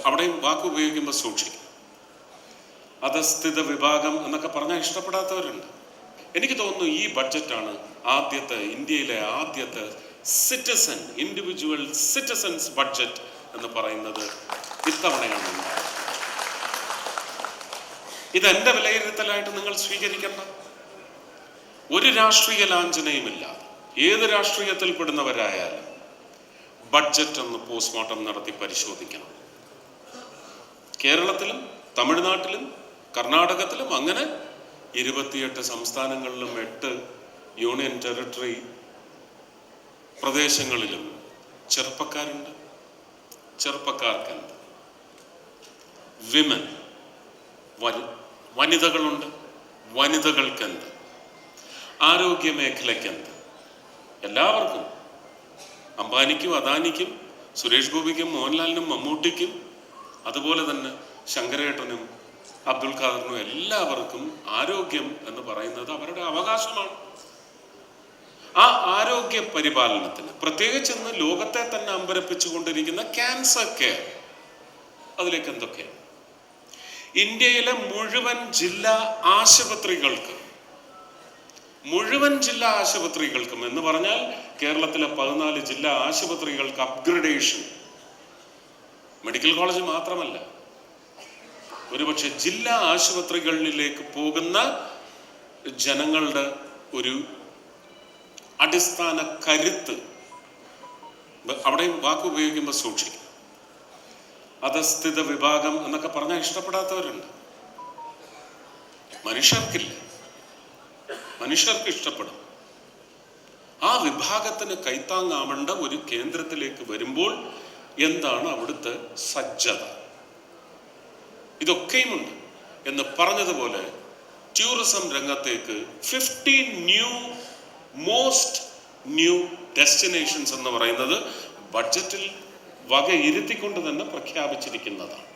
അവിടെയും വാക്ക് ഉപയോഗിക്കുമ്പോൾ സൂക്ഷിക്കും. അധസ്ഥിത വിഭാഗം എന്നൊക്കെ പറഞ്ഞാൽ ഇഷ്ടപ്പെടാത്തവരുണ്ട്. എനിക്ക് തോന്നുന്നു ഈ ബഡ്ജറ്റാണ് ഇന്ത്യയിലെ ആദ്യത്തെ ഇൻഡിവിജ്വൽ സിറ്റിസൺസ് ബഡ്ജറ്റ് എന്ന് പറയുന്നത് ഇത്തവണയാണ് ഉണ്ടായത്. ഇതെന്റെ വിലയിരുത്തലായിട്ട് നിങ്ങൾ സ്വീകരിക്കേണ്ട. ഒരു രാഷ്ട്രീയ ലാഞ്ചനയുമില്ല. ഏത് രാഷ്ട്രീയത്തിൽ പെടുന്നവരായാലും ബഡ്ജറ്റ് ഒന്ന് പോസ്റ്റ്മോർട്ടം നടത്തി പരിശോധിക്കണം. കേരളത്തിലും തമിഴ്നാട്ടിലും കർണാടകത്തിലും അങ്ങനെ 28 സംസ്ഥാനങ്ങളിലും 8 യൂണിയൻ ടെറിട്ടറി പ്രദേശങ്ങളിലും ചെറുപ്പക്കാരുണ്ട്. ചെറുപ്പക്കാർക്കെന്ത്, വനിതകളുണ്ട്, വനിതകൾക്കെന്ത്, ആരോഗ്യ മേഖലയ്ക്കെന്ത്, എല്ലാവർക്കും, അംബാനിക്കും അദാനിക്കും സുരേഷ് ഗോപിക്കും മോഹൻലാലിനും മമ്മൂട്ടിക്കും അതുപോലെ തന്നെ ശങ്കരേട്ടനും അബ്ദുൽ ഖാദറിനും എല്ലാവർക്കും ആരോഗ്യം എന്ന് പറയുന്നത് അവരുടെ അവകാശമാണ്. ആ ആരോഗ്യ പരിപാലനത്തിന് പ്രത്യേകിച്ച് ഇന്ന് ലോകത്തെ തന്നെ അമ്പരപ്പിച്ചുകൊണ്ടിരിക്കുന്ന ക്യാൻസർ കെയർ, അതിലേക്ക് എന്തൊക്കെയാണ് ഇന്ത്യയിലെ മുഴുവൻ ജില്ലാ ആശുപത്രികൾക്കും എന്ന് പറഞ്ഞാൽ കേരളത്തിലെ 14 ജില്ലാ ആശുപത്രികൾക്ക് അപ്ഗ്രഡേഷൻ, മെഡിക്കൽ കോളേജ് മാത്രമല്ല, ഒരുപക്ഷെ ജില്ലാ ആശുപത്രികളിലേക്ക് പോകുന്ന ജനങ്ങളുടെ ഒരു അടിസ്ഥാന കരുത്ത്, അവിടെയും വാക്ക് ഉപയോഗിക്കുമ്പോൾ സൂക്ഷിക്കും. അധസ്ഥിത വിഭാഗം എന്നൊക്കെ പറഞ്ഞാൽ ഇഷ്ടപ്പെടാത്തവരുണ്ട്. മനുഷ്യർക്ക് ഇഷ്ടപ്പെടും. ആ വിഭാഗത്തിന് കൈത്താങ്ങാവേണ്ട ഒരു കേന്ദ്രത്തിലേക്ക് വരുമ്പോൾ എന്താണ് അവിടുത്തെ സജ്ജത? ഇതൊക്കെയുമുണ്ട് എന്ന് പറഞ്ഞതുപോലെ ടൂറിസം രംഗത്തേക്ക് 50 മോസ്റ്റ് ന്യൂ ഡെസ്റ്റിനേഷൻസ് എന്ന് പറയുന്നത് ബഡ്ജറ്റിൽ വകയിരുത്തിക്കൊണ്ട് തന്നെ പ്രഖ്യാപിച്ചിരിക്കുന്നതാണ്.